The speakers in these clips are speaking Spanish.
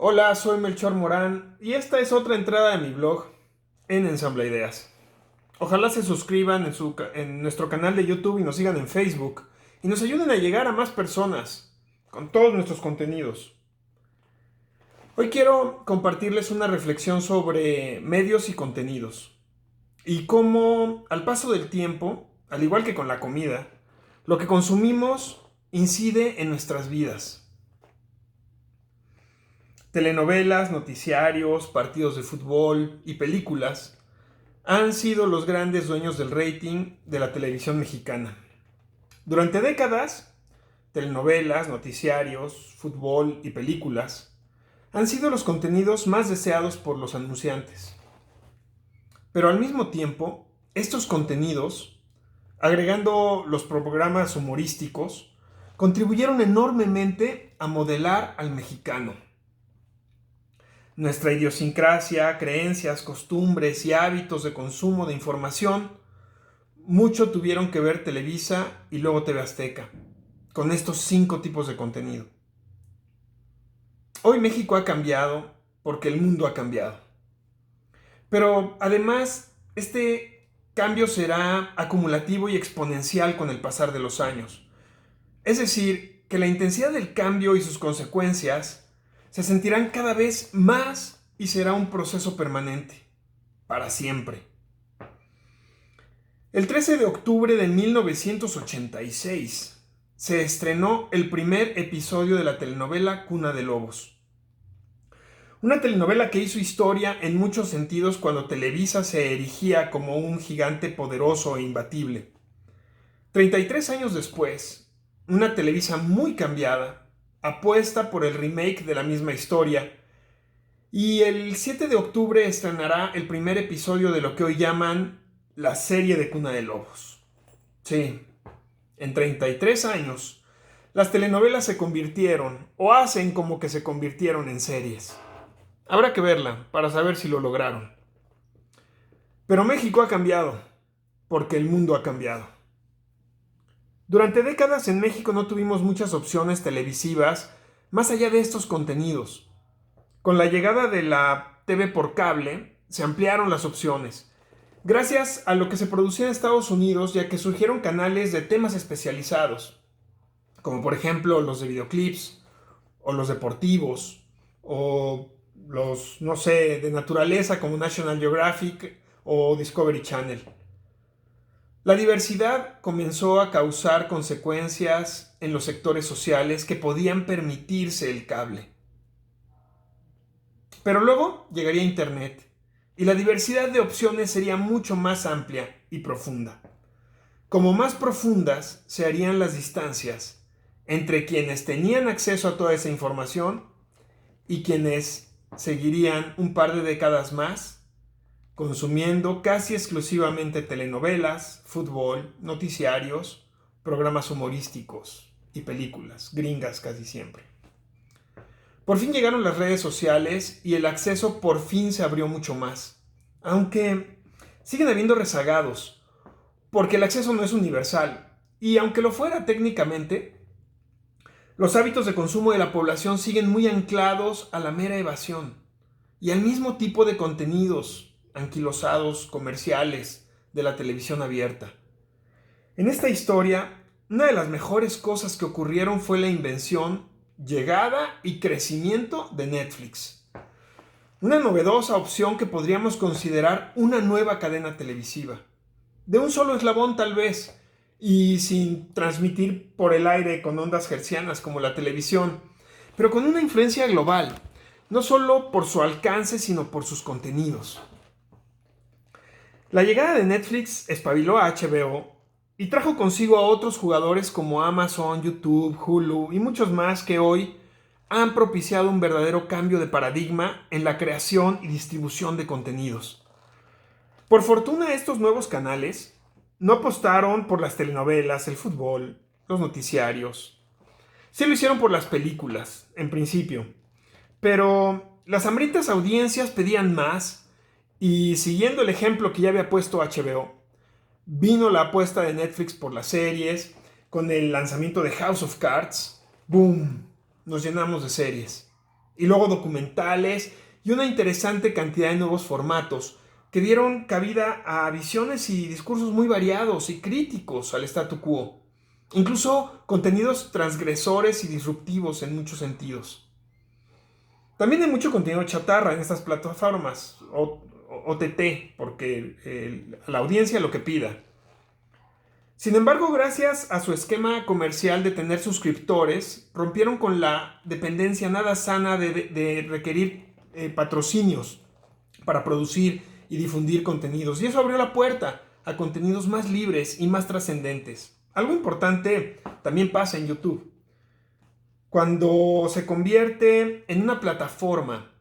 Hola, soy Melchor Morán y esta es otra entrada de mi blog en Ensambla Ideas. Ojalá se suscriban en nuestro canal de YouTube y nos sigan en Facebook y nos ayuden a llegar a más personas con todos nuestros contenidos. Hoy quiero compartirles una reflexión sobre medios y contenidos y cómo al paso del tiempo, al igual que con la comida, lo que consumimos incide en nuestras vidas. Telenovelas, noticiarios, partidos de fútbol y películas han sido los grandes dueños del rating de la televisión mexicana. Durante décadas, telenovelas, noticiarios, fútbol y películas han sido los contenidos más deseados por los anunciantes. Pero al mismo tiempo, estos contenidos, agregando los programas humorísticos, contribuyeron enormemente a modelar al mexicano. Nuestra idiosincrasia, creencias, costumbres y hábitos de consumo de información, mucho tuvieron que ver Televisa y luego TV Azteca, con estos 5 tipos de contenido. Hoy México ha cambiado porque el mundo ha cambiado. Pero además, este cambio será acumulativo y exponencial con el pasar de los años. Es decir, que la intensidad del cambio y sus consecuencias se sentirán cada vez más y será un proceso permanente, para siempre. El 13 de octubre de 1986 se estrenó el primer episodio de la telenovela Cuna de Lobos. Una telenovela que hizo historia en muchos sentidos cuando Televisa se erigía como un gigante poderoso e imbatible. 33 años después, una Televisa muy cambiada apuesta por el remake de la misma historia y el 7 de octubre estrenará el primer episodio de lo que hoy llaman la serie de Cuna de Lobos. Sí, en 33 años, las telenovelas se convirtieron o hacen como que se convirtieron en series. Habrá que verla para saber si lo lograron. Pero México ha cambiado, porque el mundo ha cambiado. Durante décadas en México no tuvimos muchas opciones televisivas más allá de estos contenidos. Con la llegada de la TV por cable, se ampliaron las opciones, gracias a lo que se producía en Estados Unidos, ya que surgieron canales de temas especializados, como por ejemplo los de videoclips, o los deportivos, o los, no sé, de naturaleza como National Geographic o Discovery Channel. La diversidad comenzó a causar consecuencias en los sectores sociales que podían permitirse el cable. Pero luego llegaría Internet y la diversidad de opciones sería mucho más amplia y profunda. Como más profundas se harían las distancias entre quienes tenían acceso a toda esa información y quienes seguirían un par de décadas más consumiendo casi exclusivamente telenovelas, fútbol, noticiarios, programas humorísticos y películas, gringas casi siempre. Por fin llegaron las redes sociales y el acceso por fin se abrió mucho más, aunque siguen habiendo rezagados, porque el acceso no es universal, y aunque lo fuera técnicamente, los hábitos de consumo de la población siguen muy anclados a la mera evasión y al mismo tipo de contenidos anquilosados, comerciales de la televisión abierta. En esta historia, una de las mejores cosas que ocurrieron fue la invención, llegada y crecimiento de Netflix. Una novedosa opción que podríamos considerar una nueva cadena televisiva. De un solo eslabón tal vez, y sin transmitir por el aire con ondas hertzianas como la televisión, pero con una influencia global, no solo por su alcance, sino por sus contenidos. La llegada de Netflix espabiló a HBO y trajo consigo a otros jugadores como Amazon, YouTube, Hulu y muchos más que hoy han propiciado un verdadero cambio de paradigma en la creación y distribución de contenidos. Por fortuna, estos nuevos canales no apostaron por las telenovelas, el fútbol, los noticiarios. Sí lo hicieron por las películas, en principio. Pero las hambrientas audiencias pedían más y siguiendo el ejemplo que ya había puesto HBO, vino la apuesta de Netflix por las series, con el lanzamiento de House of Cards. ¡Boom! Nos llenamos de series. y luego documentales y una interesante cantidad de nuevos formatos que dieron cabida a visiones y discursos muy variados y críticos al statu quo, incluso contenidos transgresores y disruptivos en muchos sentidos. También hay mucho contenido chatarra en estas plataformas, OTT, porque la audiencia lo que pida. Sin embargo, gracias a su esquema comercial de tener suscriptores, rompieron con la dependencia nada sana de requerir patrocinios para producir y difundir contenidos. Y eso abrió la puerta a contenidos más libres y más trascendentes. Algo importante también pasa en YouTube. Cuando se convierte en una plataforma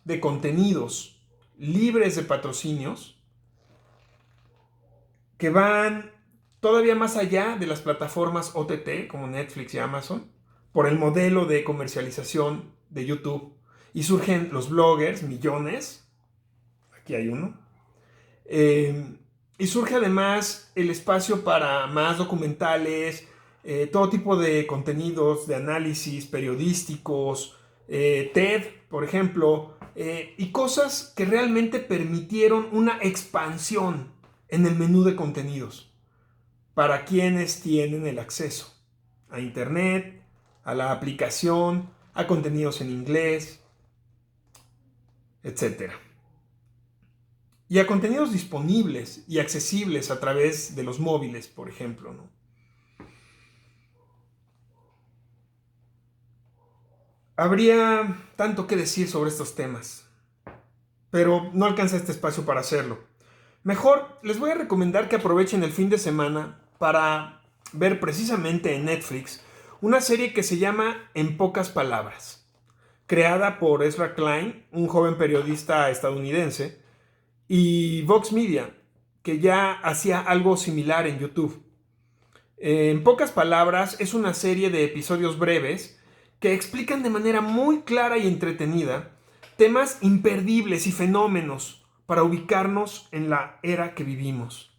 de contenidos libres de patrocinios que van todavía más allá de las plataformas OTT como Netflix y Amazon, por el modelo de comercialización de YouTube, y surgen los bloggers, millones, aquí hay uno, y surge además el espacio para más documentales, todo tipo de contenidos de análisis periodísticos, TED, por ejemplo, y cosas que realmente permitieron una expansión en el menú de contenidos para quienes tienen el acceso a internet, a la aplicación, a contenidos en inglés, etc. Y a contenidos disponibles y accesibles a través de los móviles, por ejemplo, ¿no? Habría tanto que decir sobre estos temas, pero no alcanza este espacio para hacerlo. Mejor les voy a recomendar que aprovechen el fin de semana para ver precisamente en Netflix una serie que se llama En pocas palabras, creada por Ezra Klein, un joven periodista estadounidense, y Vox Media, que ya hacía algo similar en YouTube. En pocas palabras, es una serie de episodios breves que explican de manera muy clara y entretenida temas imperdibles y fenómenos para ubicarnos en la era que vivimos.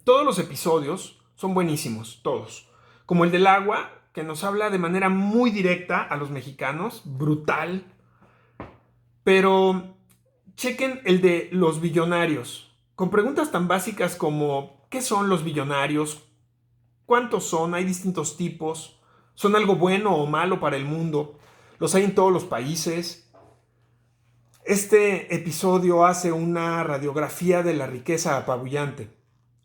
Todos los episodios son buenísimos, todos. Como el del agua, que nos habla de manera muy directa a los mexicanos, brutal. Pero chequen el de los billonarios, con preguntas tan básicas como ¿qué son los billonarios? ¿Cuántos son? ¿Hay distintos tipos? ¿Son algo bueno o malo para el mundo? ¿Los hay en todos los países? Este episodio hace una radiografía de la riqueza apabullante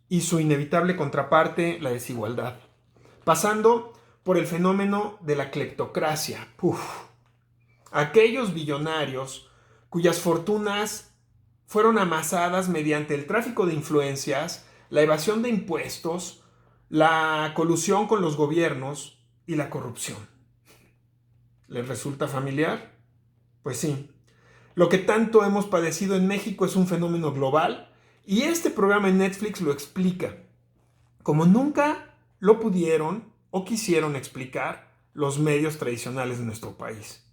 y su inevitable contraparte, la desigualdad, pasando por el fenómeno de la cleptocracia. Aquellos billonarios cuyas fortunas fueron amasadas mediante el tráfico de influencias, la evasión de impuestos, la colusión con los gobiernos y la corrupción. ¿Les resulta familiar? Pues sí. Lo que tanto hemos padecido en México es un fenómeno global y este programa en Netflix lo explica, como nunca lo pudieron o quisieron explicar los medios tradicionales de nuestro país.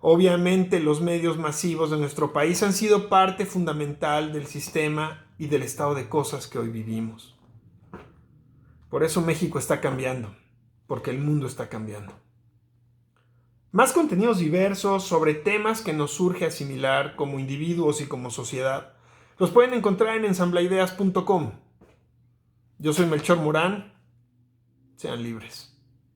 Obviamente los medios masivos de nuestro país han sido parte fundamental del sistema y del estado de cosas que hoy vivimos. Por eso México está cambiando, porque el mundo está cambiando. Más contenidos diversos sobre temas que nos surge asimilar como individuos y como sociedad los pueden encontrar en ensambleideas.com. Yo soy Melchor Morán. Sean libres.